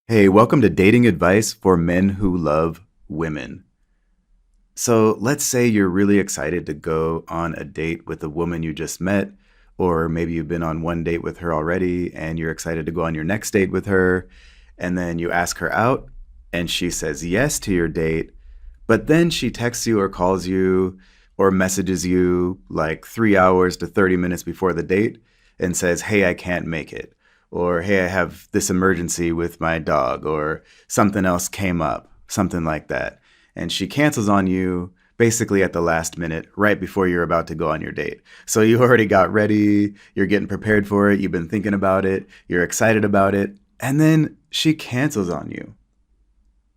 Hey, welcome to Dating Advice for Men Who Love Women. So, let's say you're really excited to go on a date with a woman you just met, or maybe you've been on one date with her already and you're excited to go on your next date with her, and then you ask her out and she says yes to your date, but then she texts you or calls you or messages you like 3 hours to 30 minutes before the date and says, "Hey, I can't make it." Or, "Hey, I have this emergency with my dog," or something else came up, something like that. And she cancels on you basically at the last minute, right before you're about to go on your date. So you already got ready, you're getting prepared for it, you've been thinking about it, you're excited about it, and then she cancels on you.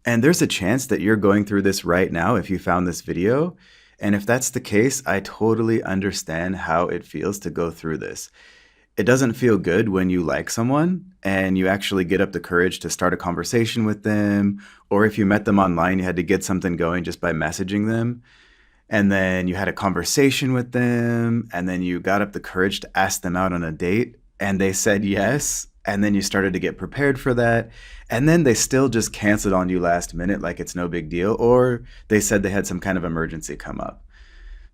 And there's a chance that you're going through this right now if you found this video. And if that's the case, I totally understand how it feels to go through this. It doesn't feel good when you like someone and you actually get up the courage to start a conversation with them, or if you met them online, you had to get something going just by messaging them. And then you had a conversation with them, and then you got up the courage to ask them out on a date, and they said yes. And then you started to get prepared for that. And then they still just canceled on you last minute like it's no big deal, or they said they had some kind of emergency come up.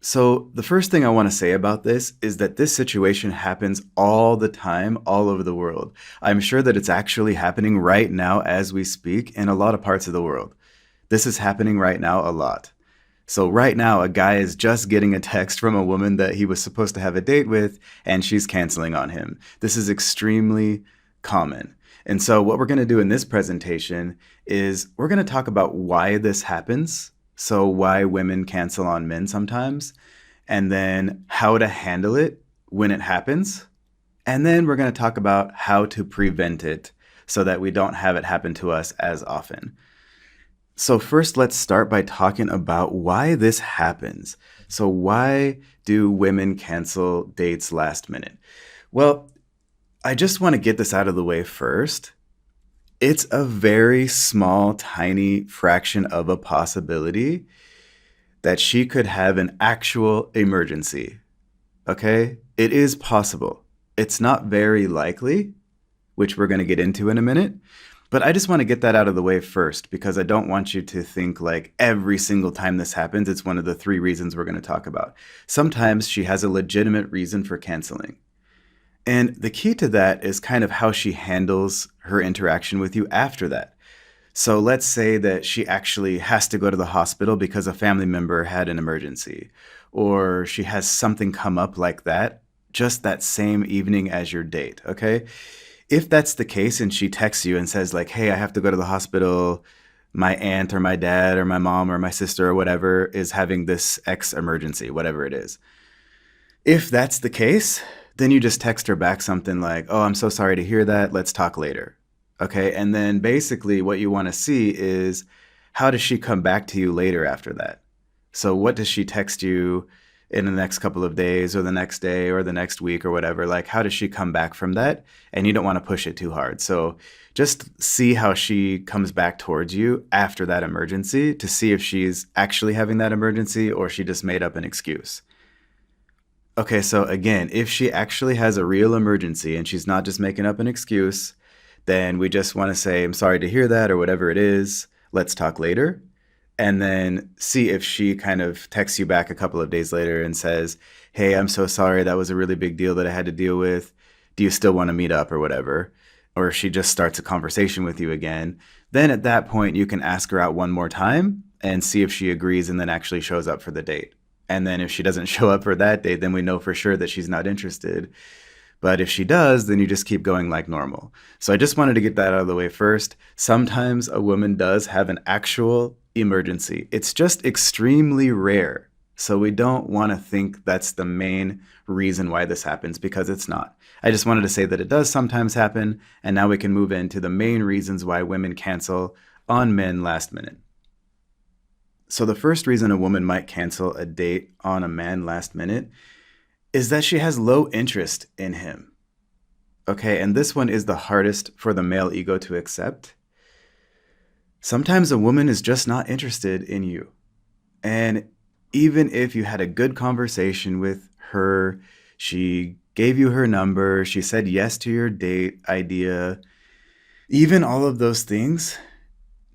So, the first thing I want to say about this is that this situation happens all the time, all over the world. I'm sure that it's actually happening right now as we speak in a lot of parts of the world. This is happening right now a lot. So, right now, a guy is just getting a text from a woman that he was supposed to have a date with, and she's canceling on him. This is extremely common. And so, what we're going to do in this presentation is we're going to talk about why this happens. So, why women cancel on men sometimes, and then how to handle it when it happens. And then we're going to talk about how to prevent it so that we don't have it happen to us as often. So, first, let's start by talking about why this happens. So, why do women cancel dates last minute? Well, I just want to get this out of the way first. It's a very small, tiny fraction of a possibility that she could have an actual emergency. Okay? It is possible. It's not very likely, which we're going to get into in a minute. But I just want to get that out of the way first because I don't want you to think like every single time this happens, it's one of the three reasons we're going to talk about. Sometimes she has a legitimate reason for canceling. And the key to that is kind of how she handles her interaction with you after that. So let's say that she actually has to go to the hospital because a family member had an emergency, or she has something come up like that just that same evening as your date, okay? If that's the case and she texts you and says like, "Hey, I have to go to the hospital. My aunt or my dad or my mom or my sister or whatever is having this X emergency," whatever it is. If that's the case, then you just text her back something like, "Oh, I'm so sorry to hear that. Let's talk later." Okay. And then basically what you want to see is how does she come back to you later after that? So what does she text you in the next couple of days or the next day or the next week or whatever? Like, how does she come back from that? And you don't want to push it too hard. So just see how she comes back towards you after that emergency to see if she's actually having that emergency or she just made up an excuse. Okay, so again, if she actually has a real emergency and she's not just making up an excuse, then we just want to say, "I'm sorry to hear that," or whatever it is. Let's talk later. And then see if she kind of texts you back a couple of days later and says, "Hey, I'm so sorry. That was a really big deal that I had to deal with. Do you still want to meet up," or whatever. Or if she just starts a conversation with you again. Then at that point, you can ask her out one more time and see if she agrees and then actually shows up for the date. And then if she doesn't show up for that date, then we know for sure that she's not interested. But if she does, then you just keep going like normal. So I just wanted to get that out of the way first. Sometimes a woman does have an actual emergency. It's just extremely rare. So we don't want to think that's the main reason why this happens because it's not. I just wanted to say that it does sometimes happen. And now we can move into the main reasons why women cancel on men last minute. So the first reason a woman might cancel a date on a man last minute is that she has low interest in him. Okay, and this one is the hardest for the male ego to accept. Sometimes a woman is just not interested in you. And even if you had a good conversation with her, she gave you her number, she said yes to your date idea, Even all of those things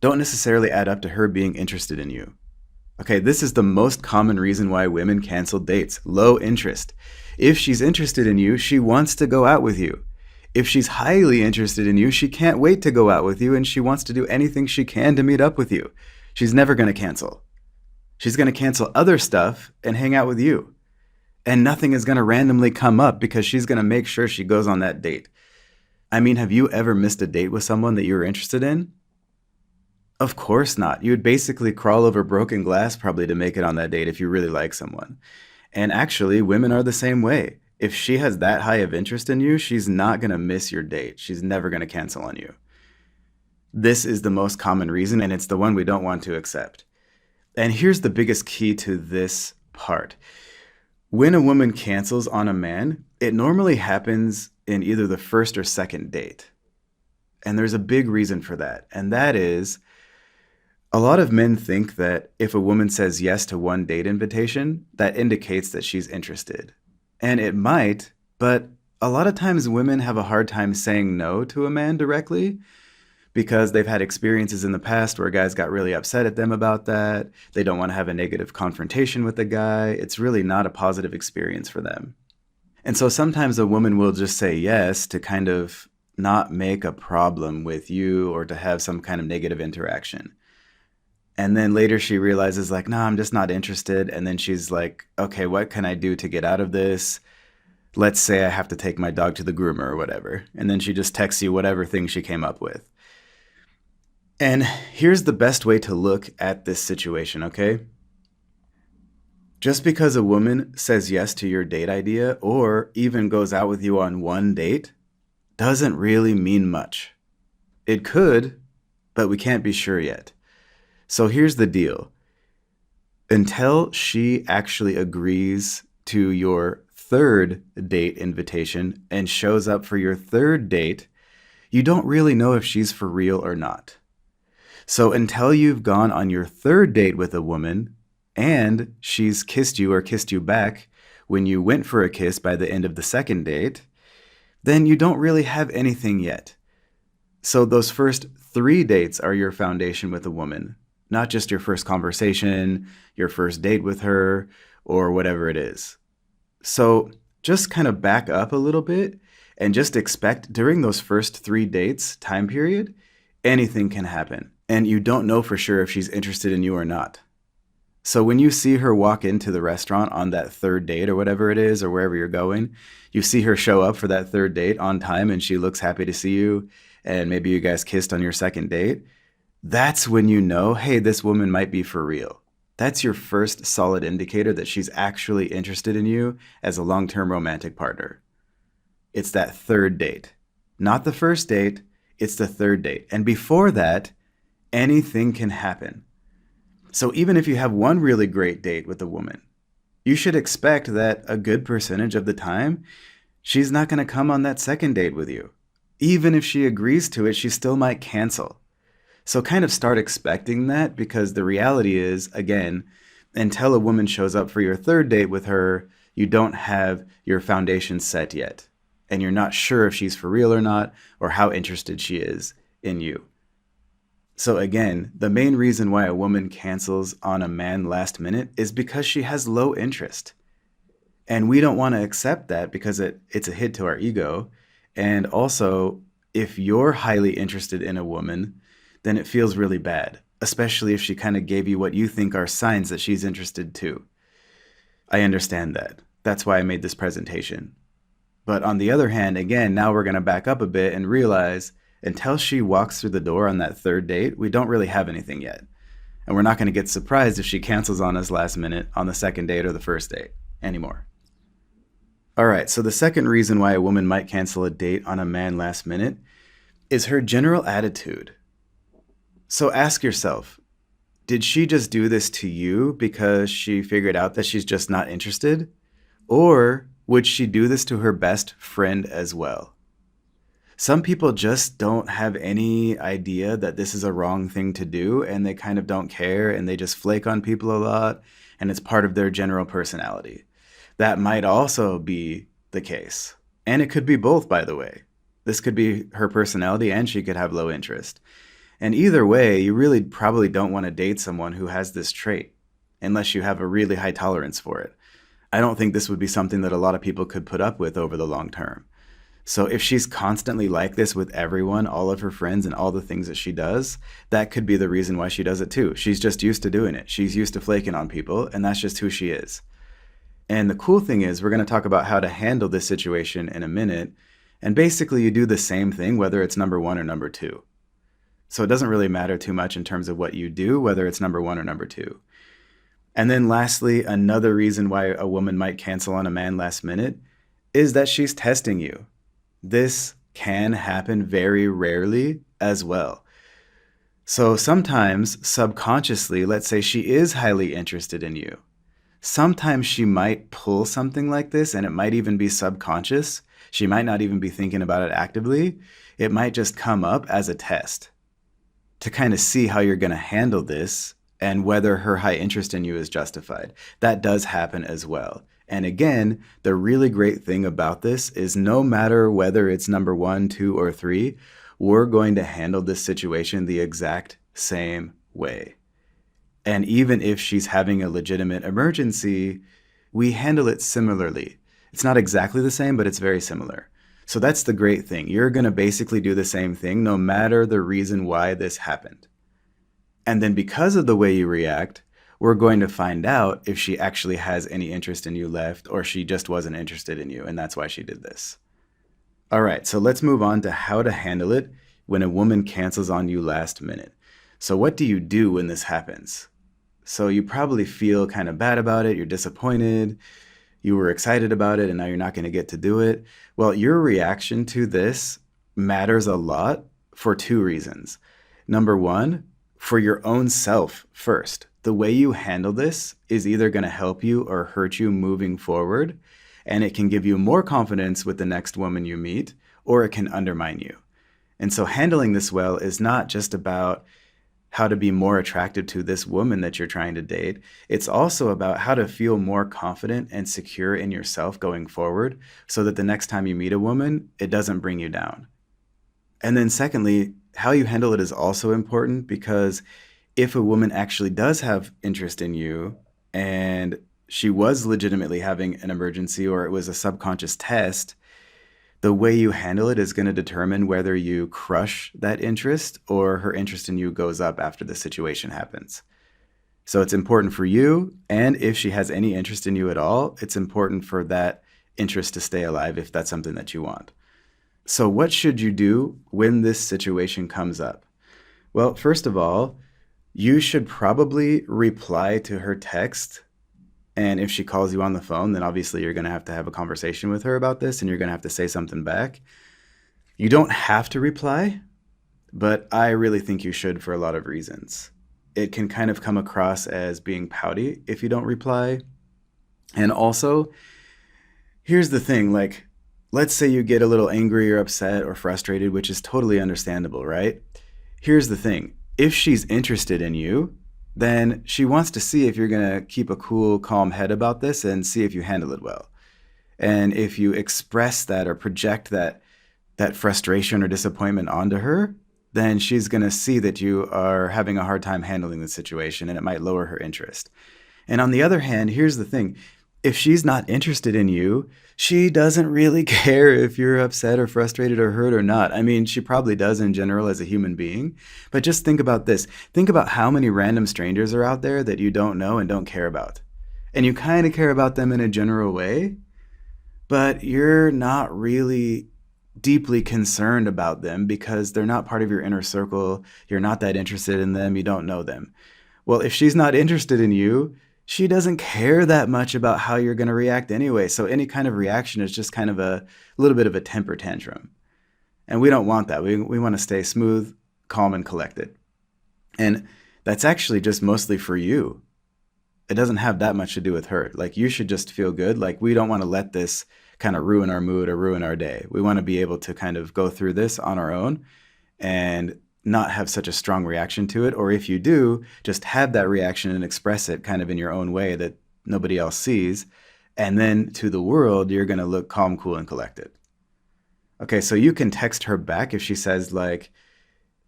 don't necessarily add up to her being interested in you. Okay, this is the most common reason why women cancel dates: low interest. If she's interested in you, she wants to go out with you. If she's highly interested in you, she can't wait to go out with you and she wants to do anything she can to meet up with you. She's never going to cancel. She's going to cancel other stuff and hang out with you. And nothing is going to randomly come up because she's going to make sure she goes on that date. I mean, have you ever missed a date with someone that you were interested in? Of course not. You would basically crawl over broken glass probably to make it on that date if you really like someone. And actually, women are the same way. If she has that high of interest in you, she's not going to miss your date. She's never going to cancel on you. This is the most common reason, and it's the one we don't want to accept. And here's the biggest key to this part. When a woman cancels on a man, it normally happens in either the first or second date. And there's a big reason for that. And that is, a lot of men think that if a woman says yes to one date invitation, that indicates that she's interested. And it might, but a lot of times women have a hard time saying no to a man directly because they've had experiences in the past where guys got really upset at them about that. They don't want to have a negative confrontation with the guy. It's really not a positive experience for them. And so sometimes a woman will just say yes to kind of not make a problem with you or to have some kind of negative interaction. And then later she realizes like, no, I'm just not interested. And then she's like, okay, what can I do to get out of this? Let's say I have to take my dog to the groomer or whatever. And then she just texts you whatever thing she came up with. And here's the best way to look at this situation, okay? Just because a woman says yes to your date idea or even goes out with you on one date doesn't really mean much. It could, but we can't be sure yet. So here's the deal. Until she actually agrees to your third date invitation and shows up for your third date, you don't really know if she's for real or not. So until you've gone on your third date with a woman and she's kissed you or kissed you back when you went for a kiss by the end of the second date, then you don't really have anything yet. So those first 3 dates are your foundation with a woman. Not just your first conversation, your first date with her, or whatever it is. So just kind of back up a little bit and just expect during those first 3 dates time period, anything can happen. And you don't know for sure if she's interested in you or not. So when you see her walk into the restaurant on that third date or whatever it is, or wherever you're going, you see her show up for that third date on time and she looks happy to see you, and maybe you guys kissed on your second date. That's when you know, hey, this woman might be for real. That's your first solid indicator that she's actually interested in you as a long-term romantic partner. It's that third date. Not the first date, it's the third date. And before that, anything can happen. So even if you have one really great date with a woman, you should expect that a good percentage of the time, she's not going to come on that second date with you. Even if she agrees to it, she still might cancel. So kind of start expecting that, because the reality is, again, until a woman shows up for your third date with her, you don't have your foundation set yet. And you're not sure if she's for real or not, or how interested she is in you. So again, the main reason why a woman cancels on a man last minute is because she has low interest. And we don't want to accept that because it's a hit to our ego. And also, if you're highly interested in a woman, then it feels really bad, especially if she kind of gave you what you think are signs that she's interested too. I understand that. That's why I made this presentation. But on the other hand, again, now we're going to back up a bit and realize until she walks through the door on that third date, we don't really have anything yet. And we're not going to get surprised if she cancels on us last minute on the second date or the first date anymore. All right, so the second reason why a woman might cancel a date on a man last minute is her general attitude. So ask yourself, did she just do this to you because she figured out that she's just not interested? Or would she do this to her best friend as well? Some people just don't have any idea that this is a wrong thing to do, and they kind of don't care, and they just flake on people a lot, and it's part of their general personality. That might also be the case. And it could be both, by the way. This could be her personality, and she could have low interest. And either way, you really probably don't want to date someone who has this trait unless you have a really high tolerance for it. I don't think this would be something that a lot of people could put up with over the long term. So if she's constantly like this with everyone, all of her friends, and all the things that she does, that could be the reason why she does it too. She's just used to doing it. She's used to flaking on people, and that's just who she is. And the cool thing is, we're going to talk about how to handle this situation in a minute. And basically, you do the same thing, whether it's number one or number two. So it doesn't really matter too much in terms of what you do, whether it's number one or number two. And then lastly, another reason why a woman might cancel on a man last minute is that she's testing you. This can happen very rarely as well. So sometimes subconsciously, let's say she is highly interested in you. Sometimes she might pull something like this, and it might even be subconscious. She might not even be thinking about it actively. It might just come up as a test to kind of see how you're going to handle this and whether her high interest in you is justified. That does happen as well. And again, the really great thing about this is no matter whether it's number one, two, or three, we're going to handle this situation the exact same way. And even if she's having a legitimate emergency, we handle it similarly. It's not exactly the same, but it's very similar. So that's the great thing. You're going to basically do the same thing no matter the reason why this happened. And then because of the way you react, we're going to find out if she actually has any interest in you left, or she just wasn't interested in you, and that's why she did this. All right, so let's move on to how to handle it when a woman cancels on you last minute. So what do you do when this happens? So you probably feel kind of bad about it. You're disappointed. You were excited about it, and now you're not going to get to do it. Well, your reaction to this matters a lot for two reasons. Number one, for your own self first. The way you handle this is either going to help you or hurt you moving forward, and it can give you more confidence with the next woman you meet, or it can undermine you. And so handling this well is not just about how to be more attractive to this woman that you're trying to date. It's also about how to feel more confident and secure in yourself going forward so that the next time you meet a woman, it doesn't bring you down. And then secondly, how you handle it is also important, because if a woman actually does have interest in you and she was legitimately having an emergency, or it was a subconscious test, the way you handle it is going to determine whether you crush that interest or her interest in you goes up after the situation happens. So it's important for you, and if she has any interest in you at all, it's important for that interest to stay alive if that's something that you want. So what should you do when this situation comes up? Well, first of all, you should probably reply to her text. And if she calls you on the phone, then obviously you're going to have a conversation with her about this, and you're going to have to say something back. You don't have to reply, but I really think you should for a lot of reasons. It can kind of come across as being pouty if you don't reply. And also, here's the thing, like, let's say you get a little angry or upset or frustrated, which is totally understandable, right? Here's the thing. If she's interested in you, then she wants to see if you're going to keep a cool, calm head about this and see if you handle it well. And if you express that or project that frustration or disappointment onto her, then she's going to see that you are having a hard time handling the situation, and it might lower her interest. And on the other hand, here's the thing. If she's not interested in you, she doesn't really care if you're upset or frustrated or hurt or not. I mean, she probably does in general as a human being. But just think about this. Think about how many random strangers are out there that you don't know and don't care about. And you kind of care about them in a general way, but you're not really deeply concerned about them because they're not part of your inner circle. You're not that interested in them. You don't know them. Well, if she's not interested in you, she doesn't care that much about how you're going to react anyway. So any kind of reaction is just kind of a little bit of a temper tantrum. And we don't want that. We want to stay smooth, calm, and collected. And that's actually just mostly for you. It doesn't have that much to do with her. Like, you should just feel good. Like, we don't want to let this kind of ruin our mood or ruin our day. We want to be able to kind of go through this on our own and not have such a strong reaction to it. Or if you do, just have that reaction and express it kind of in your own way that nobody else sees. And then to the world, you're going to look calm, cool, and collected. Okay, so you can text her back if she says, like,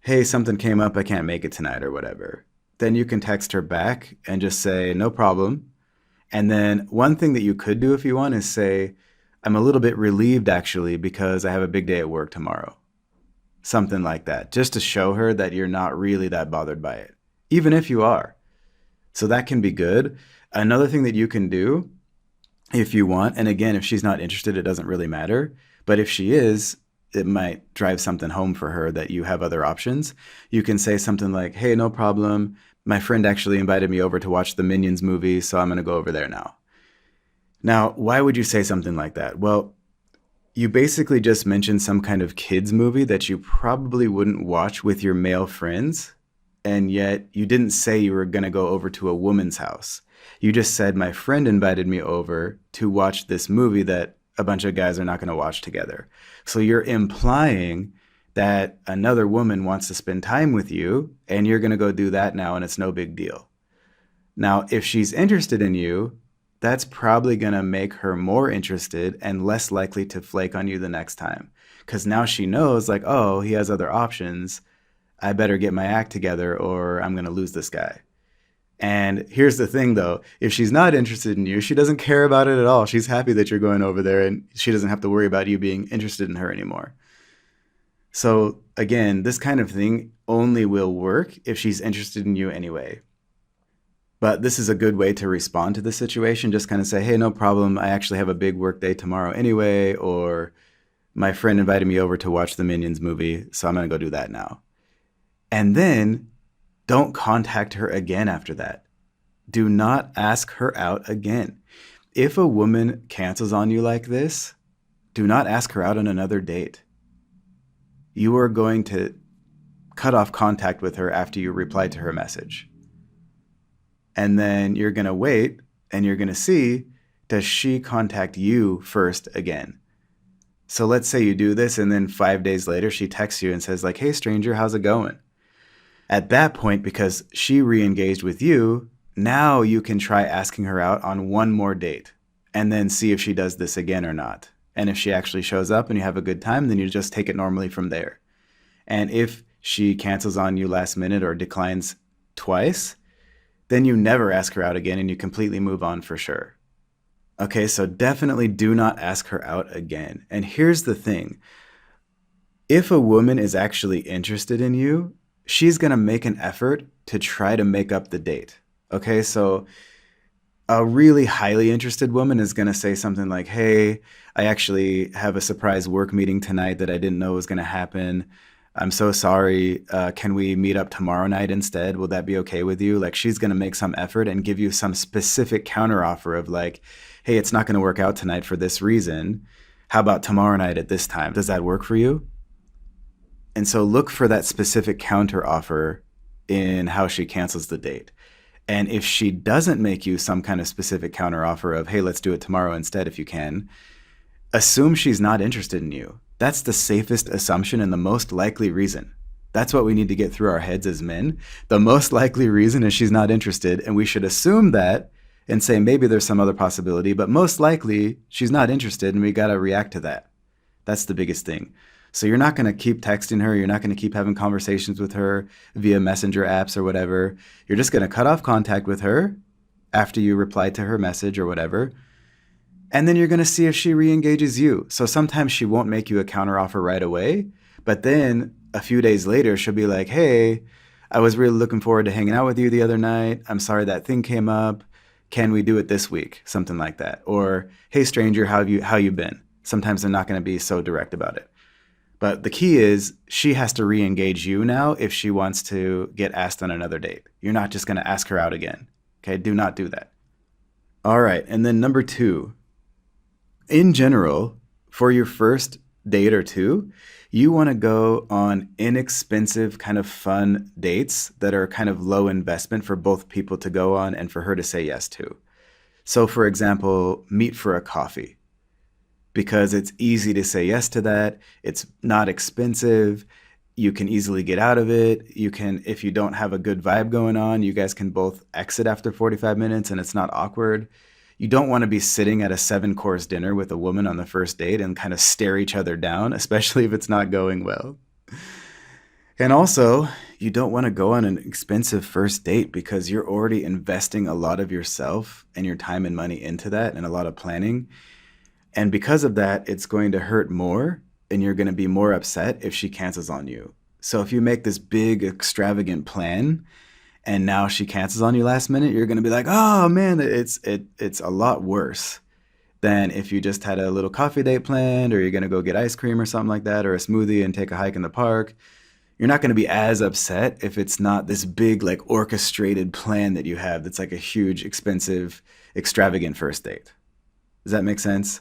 hey, something came up, I can't make it tonight or whatever. Then you can text her back and just say, no problem. And then one thing that you could do if you want is say, I'm a little bit relieved actually because I have a big day at work tomorrow. Something like that, just to show her that you're not really that bothered by it, even if you are. So that can be good. Another thing that you can do if you want, and again, if she's not interested, it doesn't really matter. But if she is, it might drive something home for her that you have other options. You can say something like, hey, no problem. My friend actually invited me over to watch the Minions movie, so I'm going to go over there now. Now, why would you say something like that? Well, you basically just mentioned some kind of kids movie that you probably wouldn't watch with your male friends, and yet you didn't say you were going to go over to a woman's house. You just said, my friend invited me over to watch this movie that a bunch of guys are not going to watch together. So you're implying that another woman wants to spend time with you, and you're going to go do that now, and it's no big deal. Now, if she's interested in you, that's probably going to make her more interested and less likely to flake on you the next time. Because now she knows, like, oh, he has other options. I better get my act together or I'm going to lose this guy. And here's the thing, though. If she's not interested in you, she doesn't care about it at all. She's happy that you're going over there and she doesn't have to worry about you being interested in her anymore. So again, this kind of thing only will work if she's interested in you anyway. But this is a good way to respond to the situation. Just kind of say, hey, no problem. I actually have a big work day tomorrow anyway. Or my friend invited me over to watch the Minions movie, so I'm going to go do that now. And then don't contact her again after that. Do not ask her out again. If a woman cancels on you like this, do not ask her out on another date. You are going to cut off contact with her after you reply to her message. And then you're going to wait and you're going to see, does she contact you first again? So let's say you do this and then 5 days later she texts you and says like, hey stranger, how's it going? At that point, because she re-engaged with you, now you can try asking her out on one more date and then see if she does this again or not. And if she actually shows up and you have a good time, then you just take it normally from there. And if she cancels on you last minute or declines twice, then you never ask her out again and you completely move on for sure. Okay, so definitely do not ask her out again. And here's the thing. If a woman is actually interested in you, she's going to make an effort to try to make up the date. Okay, so a really highly interested woman is going to say something like, hey, I actually have a surprise work meeting tonight that I didn't know was going to happen. I'm so sorry. Can we meet up tomorrow night instead? Will that be okay with you? Like she's going to make some effort and give you some specific counteroffer of like, hey, it's not going to work out tonight for this reason. How about tomorrow night at this time? Does that work for you? And so look for that specific counteroffer in how she cancels the date. And if she doesn't make you some kind of specific counteroffer of, hey, let's do it tomorrow instead if you can, assume she's not interested in you. That's the safest assumption and the most likely reason. That's what we need to get through our heads as men. The most likely reason is she's not interested, and we should assume that and say maybe there's some other possibility, but most likely she's not interested and we got to react to that. That's the biggest thing. So you're not going to keep texting her. You're not going to keep having conversations with her via messenger apps or whatever. You're just going to cut off contact with her after you reply to her message or whatever. And then you're going to see if she re-engages you. So sometimes she won't make you a counteroffer right away, but then a few days later, she'll be like, hey, I was really looking forward to hanging out with you the other night. I'm sorry that thing came up. Can we do it this week? Something like that. Or, hey, stranger, how you been? Sometimes they're not going to be so direct about it. But the key is she has to re-engage you now if she wants to get asked on another date. You're not just going to ask her out again. Okay, do not do that. All right, and then number 2. In general, for your first date or two, you want to go on inexpensive, kind of fun dates that are kind of low investment for both people to go on and for her to say yes to. So, for example, meet for a coffee, because it's easy to say yes to that. It's not expensive. You can easily get out of it. You can, if you don't have a good vibe going on, you guys can both exit after 45 minutes and it's not awkward. You don't want to be sitting at a 7-course dinner with a woman on the first date and kind of stare each other down, especially if it's not going well. And also, you don't want to go on an expensive first date because you're already investing a lot of yourself and your time and money into that and a lot of planning. And because of that, it's going to hurt more and you're going to be more upset if she cancels on you. So if you make this big, extravagant plan and now she cancels on you last minute, you're going to be like, oh man, it's a lot worse than if you just had a little coffee date planned, or you're going to go get ice cream or something like that, or a smoothie and take a hike in the park. You're not going to be as upset if it's not this big, like, orchestrated plan that you have that's like a huge, expensive, extravagant first date. Does that make sense?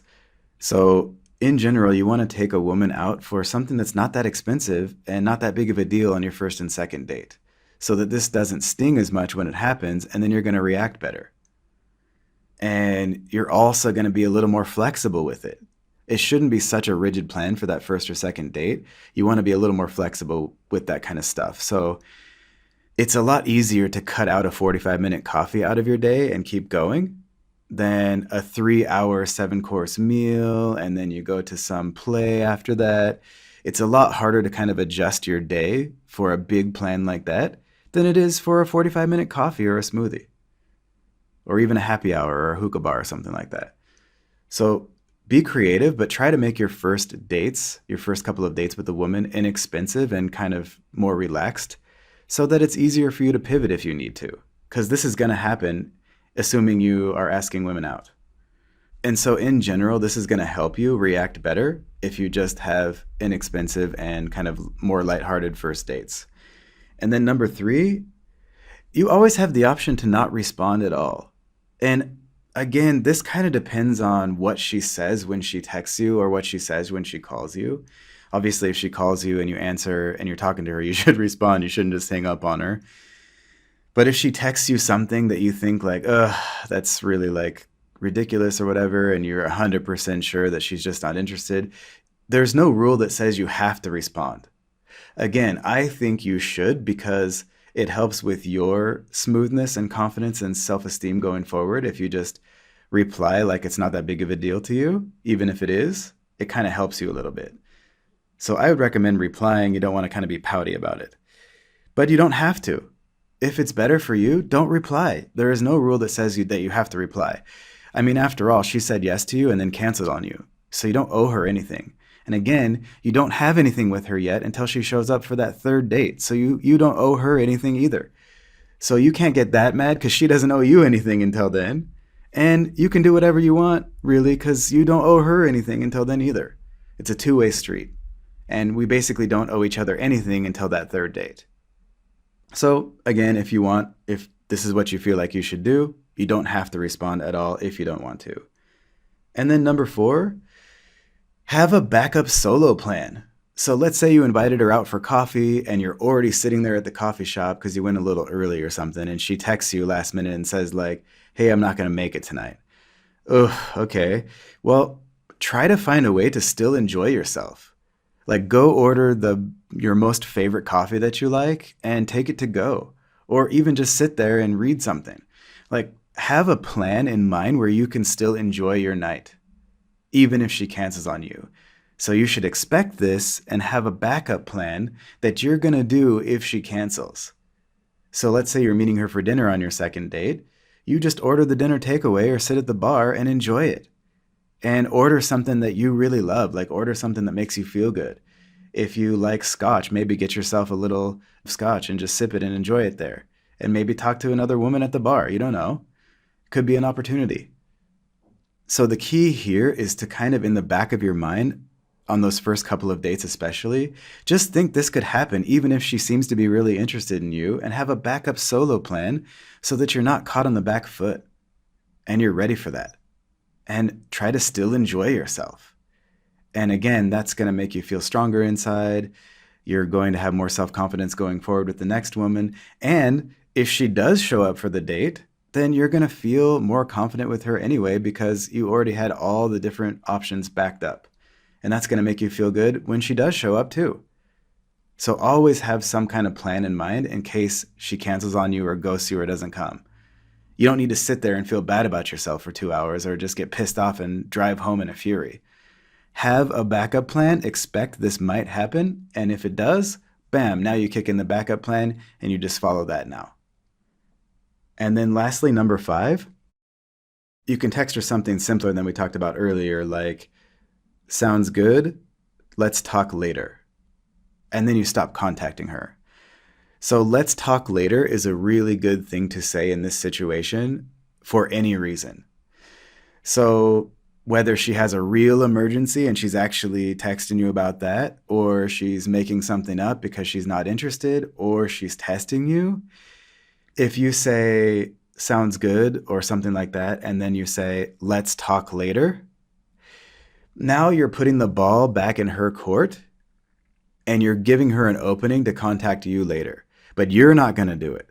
So, in general, you want to take a woman out for something that's not that expensive and not that big of a deal on your first and second date, so that this doesn't sting as much when it happens, and then you're going to react better. And you're also going to be a little more flexible with it. It shouldn't be such a rigid plan for that first or second date. You want to be a little more flexible with that kind of stuff. So it's a lot easier to cut out a 45-minute coffee out of your day and keep going than a 3-hour, 7-course meal, and then you go to some play after that. It's a lot harder to kind of adjust your day for a big plan like that than it is for a 45-minute coffee or a smoothie, or even a happy hour or a hookah bar or something like that. So be creative, but try to make your first dates, your first couple of dates with a woman, inexpensive and kind of more relaxed, so that it's easier for you to pivot if you need to. Because this is going to happen assuming you are asking women out. And so in general, this is going to help you react better if you just have inexpensive and kind of more lighthearted first dates. And then number 3, you always have the option to not respond at all. And again, this kind of depends on what she says when she texts you or what she says when she calls you. Obviously, if she calls you and you answer and you're talking to her, you should respond. You shouldn't just hang up on her. But if she texts you something that you think like, ugh, that's really like ridiculous or whatever, and you're 100% sure that she's just not interested, there's no rule that says you have to respond. Again, I think you should, because it helps with your smoothness and confidence and self-esteem going forward. If you just reply like it's not that big of a deal to you, even if it is, it kind of helps you a little bit. So I would recommend replying. You don't want to kind of be pouty about it. But you don't have to. If it's better for you, don't reply. There is no rule that says that you have to reply. I mean, after all, she said yes to you and then canceled on you. So you don't owe her anything. And again, you don't have anything with her yet until she shows up for that third date. So you don't owe her anything either. So you can't get that mad because she doesn't owe you anything until then. And you can do whatever you want, really, because you don't owe her anything until then either. It's a two-way street. And we basically don't owe each other anything until that third date. So again, if this is what you feel like you should do, you don't have to respond at all if you don't want to. And then number 4, have a backup solo plan. So let's say you invited her out for coffee and you're already sitting there at the coffee shop because you went a little early or something, and she texts you last minute and says like, hey, I'm not going to make it tonight. Ugh, okay. Well, try to find a way to still enjoy yourself. Like, go order your most favorite coffee that you like and take it to go. Or even just sit there and read something. Like, have a plan in mind where you can still enjoy your night, even if she cancels on you. So you should expect this and have a backup plan that you're going to do if she cancels. So let's say you're meeting her for dinner on your second date. You just order the dinner takeaway or sit at the bar and enjoy it. And order something that you really love, like order something that makes you feel good. If you like scotch, maybe get yourself a little scotch and just sip it and enjoy it there. And maybe talk to another woman at the bar. You don't know. Could be an opportunity. So the key here is to kind of in the back of your mind, on those first couple of dates especially, just think this could happen even if she seems to be really interested in you, and have a backup solo plan so that you're not caught on the back foot and you're ready for that. And try to still enjoy yourself. And again, that's going to make you feel stronger inside. You're going to have more self-confidence going forward with the next woman. And if she does show up for the date, then you're going to feel more confident with her anyway, because you already had all the different options backed up. And that's going to make you feel good when she does show up too. So always have some kind of plan in mind in case she cancels on you or ghosts you or doesn't come. You don't need to sit there and feel bad about yourself for 2 hours or just get pissed off and drive home in a fury. Have a backup plan, expect this might happen, and if it does, bam, now you kick in the backup plan and you just follow that now. And then lastly, number 5, you can text her something simpler than we talked about earlier, like, sounds good, let's talk later. And then you stop contacting her. So let's talk later is a really good thing to say in this situation for any reason. So whether she has a real emergency and she's actually texting you about that, or she's making something up because she's not interested, or she's testing you, if you say, sounds good, or something like that, and then you say, let's talk later, now you're putting the ball back in her court and you're giving her an opening to contact you later, but you're not going to do it.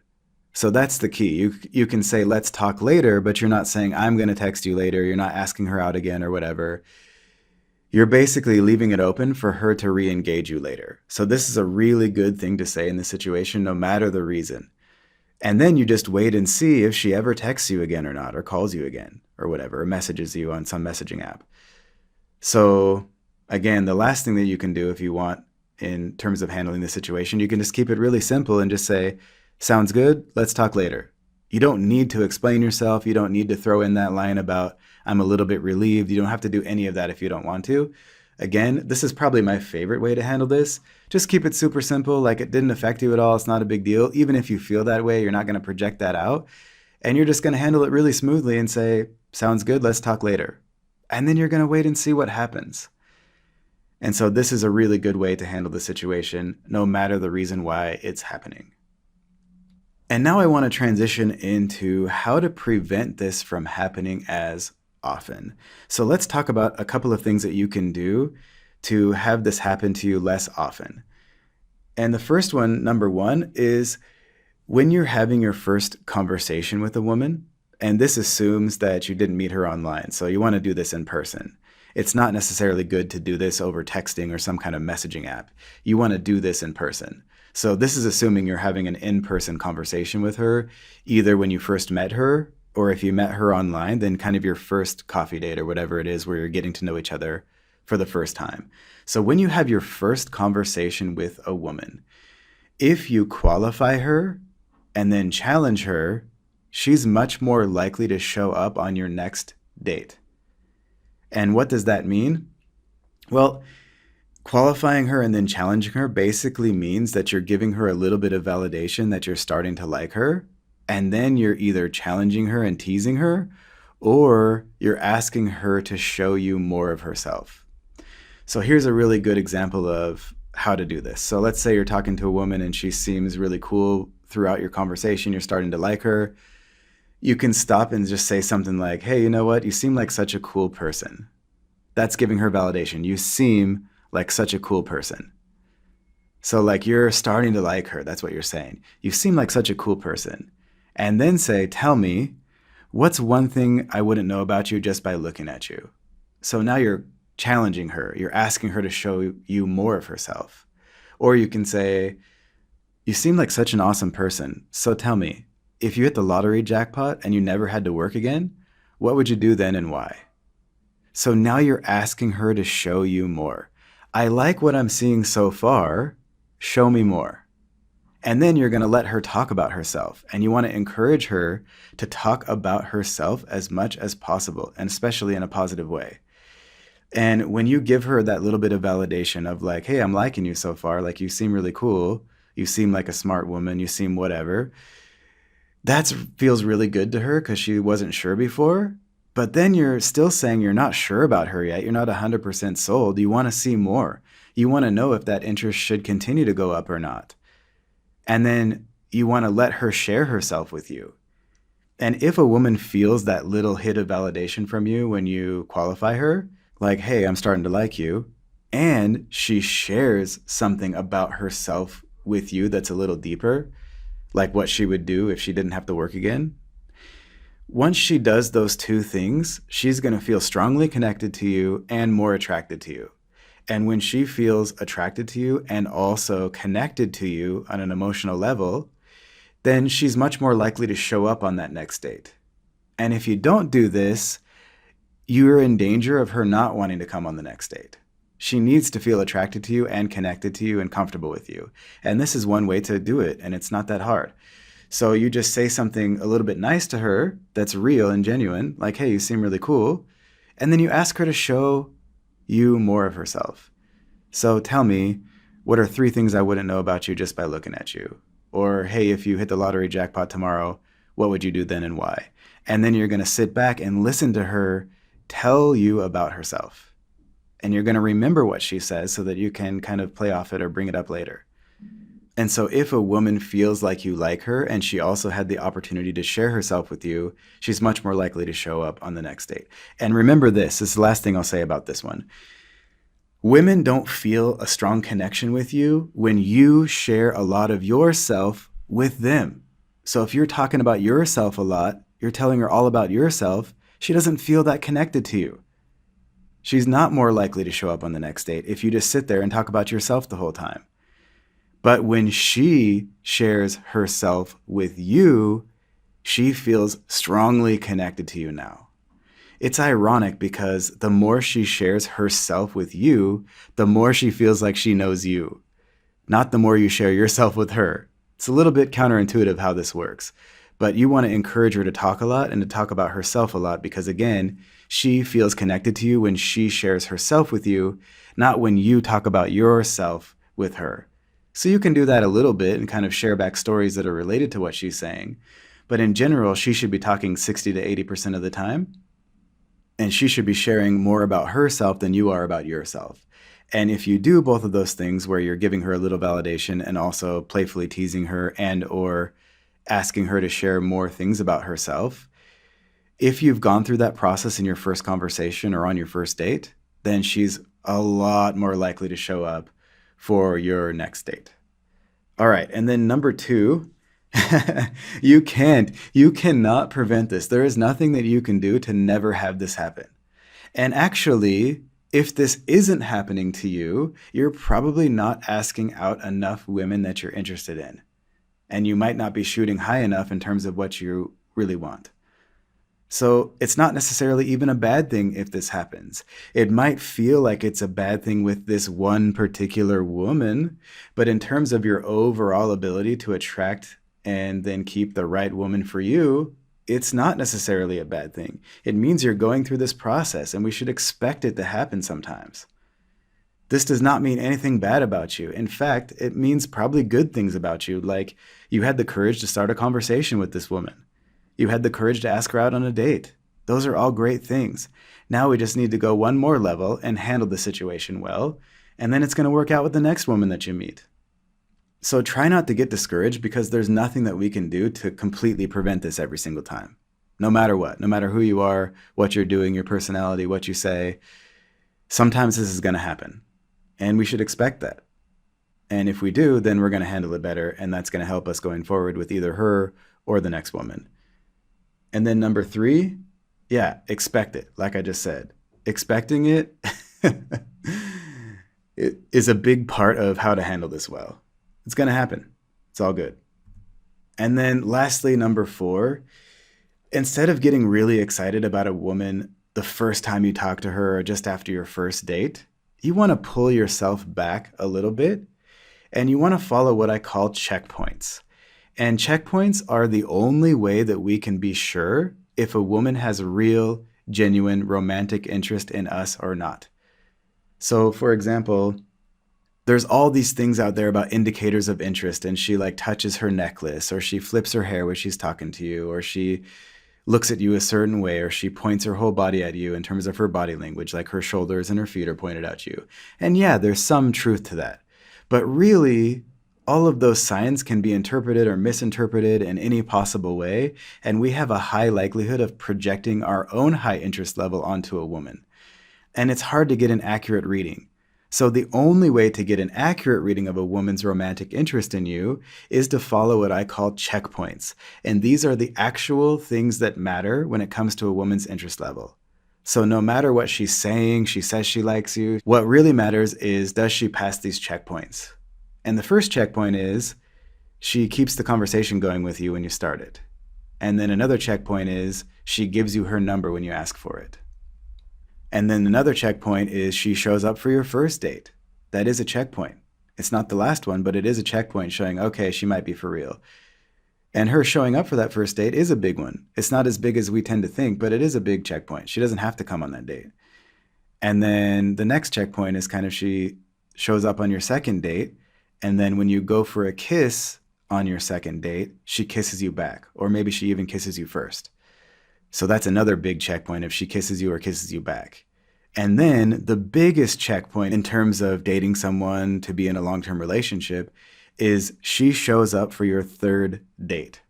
So that's the key. You can say, let's talk later, but you're not saying, I'm going to text you later. You're not asking her out again or whatever. You're basically leaving it open for her to re-engage you later. So this is a really good thing to say in this situation, no matter the reason. And then you just wait and see if she ever texts you again or not, or calls you again or whatever, or messages you on some messaging app. So again, the last thing that you can do if you want in terms of handling the situation, you can just keep it really simple and just say, sounds good, let's talk later. You don't need to explain yourself. You don't need to throw in that line about, I'm a little bit relieved. You don't have to do any of that if you don't want to. Again, this is probably my favorite way to handle this. Just keep it super simple, like it didn't affect you at all. It's not a big deal. Even if you feel that way, you're not going to project that out. And you're just going to handle it really smoothly and say, sounds good, let's talk later. And then you're going to wait and see what happens. And so this is a really good way to handle the situation, no matter the reason why it's happening. And now I want to transition into how to prevent this from happening as often. So let's talk about a couple of things that you can do to have this happen to you less often. And the first one, number 1, is when you're having your first conversation with a woman, and this assumes that you didn't meet her online, so you want to do this in person. It's not necessarily good to do this over texting or some kind of messaging app. You want to do this in person. So this is assuming you're having an in-person conversation with her, either when you first met her, or if you met her online, then kind of your first coffee date or whatever it is where you're getting to know each other for the first time. So when you have your first conversation with a woman, if you qualify her and then challenge her, she's much more likely to show up on your next date. And what does that mean? Well, qualifying her and then challenging her basically means that you're giving her a little bit of validation that you're starting to like her, and then you're either challenging her and teasing her, or you're asking her to show you more of herself. So here's a really good example of how to do this. So let's say you're talking to a woman and she seems really cool throughout your conversation, you're starting to like her. You can stop and just say something like, hey, you know what? You seem like such a cool person. That's giving her validation. You seem like such a cool person. So like you're starting to like her. That's what you're saying. You seem like such a cool person. And then say, tell me, what's one thing I wouldn't know about you just by looking at you? So now you're challenging her. You're asking her to show you more of herself. Or you can say, you seem like such an awesome person. So tell me, if you hit the lottery jackpot and you never had to work again, what would you do then and why? So now you're asking her to show you more. I like what I'm seeing so far. Show me more. And then you're going to let her talk about herself. And you want to encourage her to talk about herself as much as possible, and especially in a positive way. And when you give her that little bit of validation of like, hey, I'm liking you so far. Like, you seem really cool. You seem like a smart woman. You seem whatever. That feels really good to her because she wasn't sure before. But then you're still saying you're not sure about her yet. You're not 100% sold. You want to see more. You want to know if that interest should continue to go up or not. And then you want to let her share herself with you. And if a woman feels that little hit of validation from you when you qualify her, like, hey, I'm starting to like you, and she shares something about herself with you that's a little deeper, like what she would do if she didn't have to work again. Once she does those two things, she's going to feel strongly connected to you and more attracted to you. And when she feels attracted to you and also connected to you on an emotional level, then she's much more likely to show up on that next date. And if you don't do this, you're in danger of her not wanting to come on the next date. She needs to feel attracted to you and connected to you and comfortable with you. And this is one way to do it, and it's not that hard. So you just say something a little bit nice to her that's real and genuine, like, hey, you seem really cool. And then you ask her to show you more of herself. So tell me, what are 3 things I wouldn't know about you just by looking at you? Or, hey, if you hit the lottery jackpot tomorrow, what would you do then and why? And then you're going to sit back and listen to her tell you about herself. And you're going to remember what she says so that you can kind of play off it or bring it up later. And so if a woman feels like you like her and she also had the opportunity to share herself with you, she's much more likely to show up on the next date. And remember this is the last thing I'll say about this one. Women don't feel a strong connection with you when you share a lot of yourself with them. So if you're talking about yourself a lot, you're telling her all about yourself, she doesn't feel that connected to you. She's not more likely to show up on the next date if you just sit there and talk about yourself the whole time. But when she shares herself with you, she feels strongly connected to you now. It's ironic because the more she shares herself with you, the more she feels like she knows you, not the more you share yourself with her. It's a little bit counterintuitive how this works. But you want to encourage her to talk a lot and to talk about herself a lot because, again, she feels connected to you when she shares herself with you, not when you talk about yourself with her. So you can do that a little bit and kind of share back stories that are related to what she's saying. But in general, she should be talking 60 to 80% of the time. And she should be sharing more about herself than you are about yourself. And if you do both of those things where you're giving her a little validation and also playfully teasing her and or asking her to share more things about herself, if you've gone through that process in your first conversation or on your first date, then she's a lot more likely to show up for your next date. All right, and then number 2, you cannot prevent this. There is nothing that you can do to never have this happen. And actually, if this isn't happening to you, you're probably not asking out enough women that you're interested in. And you might not be shooting high enough in terms of what you really want. So it's not necessarily even a bad thing if this happens. It might feel like it's a bad thing with this one particular woman, but in terms of your overall ability to attract and then keep the right woman for you, it's not necessarily a bad thing. It means you're going through this process, and we should expect it to happen sometimes. This does not mean anything bad about you. In fact, it means probably good things about you, like you had the courage to start a conversation with this woman. You had the courage to ask her out on a date. Those are all great things. Now we just need to go one more level and handle the situation well, and then it's going to work out with the next woman that you meet. So try not to get discouraged because there's nothing that we can do to completely prevent this every single time. No matter what, no matter who you are, what you're doing, your personality, what you say, sometimes this is going to happen. And we should expect that. And if we do, then we're going to handle it better, and that's going to help us going forward with either her or the next woman. And then number 3, expect it. Like I just said, expecting it, it is a big part of how to handle this well. It's going to happen. It's all good. And then lastly, number 4, instead of getting really excited about a woman the first time you talk to her or just after your first date, you want to pull yourself back a little bit and you want to follow what I call checkpoints. And checkpoints are the only way that we can be sure if a woman has a real, genuine romantic interest in us or not. So, for example, there's all these things out there about indicators of interest, and she like touches her necklace, or she flips her hair when she's talking to you, or she looks at you a certain way, or she points her whole body at you in terms of her body language, like her shoulders and her feet are pointed at you. And yeah, there's some truth to that. But really, all of those signs can be interpreted or misinterpreted in any possible way, and we have a high likelihood of projecting our own high interest level onto a woman. And it's hard to get an accurate reading. So the only way to get an accurate reading of a woman's romantic interest in you is to follow what I call checkpoints. And these are the actual things that matter when it comes to a woman's interest level. So no matter what she's saying, she says she likes you, what really matters is, does she pass these checkpoints? And the first checkpoint is, she keeps the conversation going with you when you start it. And then another checkpoint is she gives you her number when you ask for it. And then another checkpoint is she shows up for your first date. That is a checkpoint. It's not the last one, but it is a checkpoint showing, okay, she might be for real. And her showing up for that first date is a big one. It's not as big as we tend to think, but it is a big checkpoint. She doesn't have to come on that date. And then the next checkpoint is kind of she shows up on your second date. And then when you go for a kiss on your second date, she kisses you back. Or maybe she even kisses you first. So that's another big checkpoint if she kisses you or kisses you back. And then the biggest checkpoint in terms of dating someone to be in a long-term relationship is she shows up for your third date.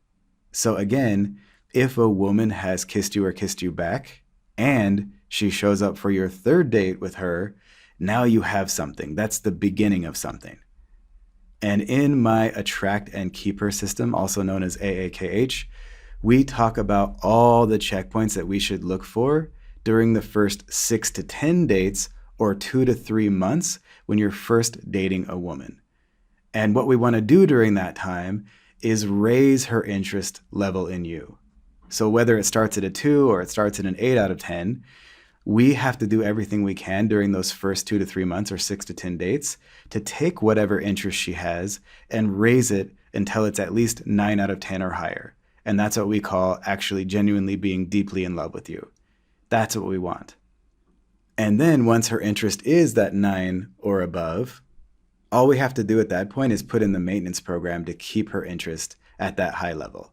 So again, if a woman has kissed you or kissed you back and she shows up for your third date with her, now you have something. That's the beginning of something. And in my Attract and Keep Her system, also known as AAKH, we talk about all the checkpoints that we should look for during the first 6 to 10 dates or 2 to 3 months when you're first dating a woman. And what we want to do during that time is raise her interest level in you. So whether it starts at a 2 or it starts at an 8 out of 10, we have to do everything we can during those first 2 to 3 months or 6 to 10 dates to take whatever interest she has and raise it until it's at least 9 out of 10 or higher. And that's what we call actually genuinely being deeply in love with you. That's what we want. And then once her interest is that 9 or above, all we have to do at that point is put in the maintenance program to keep her interest at that high level.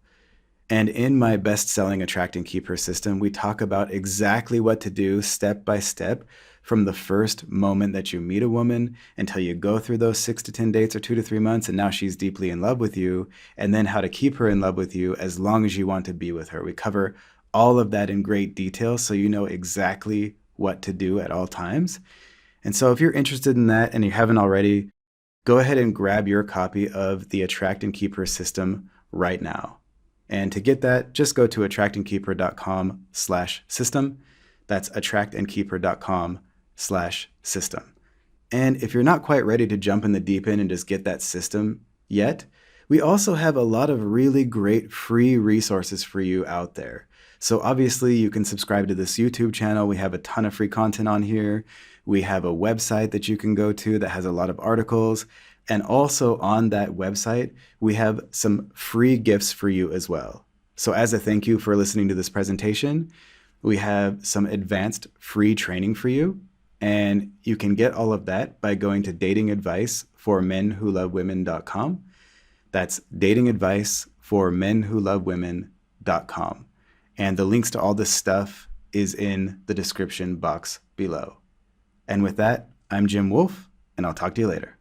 And in my best-selling Attract and Keep Her system, we talk about exactly what to do step by step from the first moment that you meet a woman until you go through those 6 to 10 dates or 2 to 3 months, and now she's deeply in love with you, and then how to keep her in love with you as long as you want to be with her. We cover all of that in great detail so you know exactly what to do at all times. And so if you're interested in that and you haven't already, go ahead and grab your copy of the Attract and Keep Her system right now. And to get that, just go to attractandkeepher.com/system. That's attractandkeepher.com/system. And if you're not quite ready to jump in the deep end and just get that system yet, we also have a lot of really great free resources for you out there. So obviously you can subscribe to this YouTube channel. We have a ton of free content on here. We have a website that you can go to that has a lot of articles. And also on that website, we have some free gifts for you as well. So as a thank you for listening to this presentation, we have some advanced free training for you. And you can get all of that by going to datingadviceformenwholovewomen.com. That's datingadviceformenwholovewomen.com. And the links to all this stuff is in the description box below. And with that, I'm Jim Wolf, and I'll talk to you later.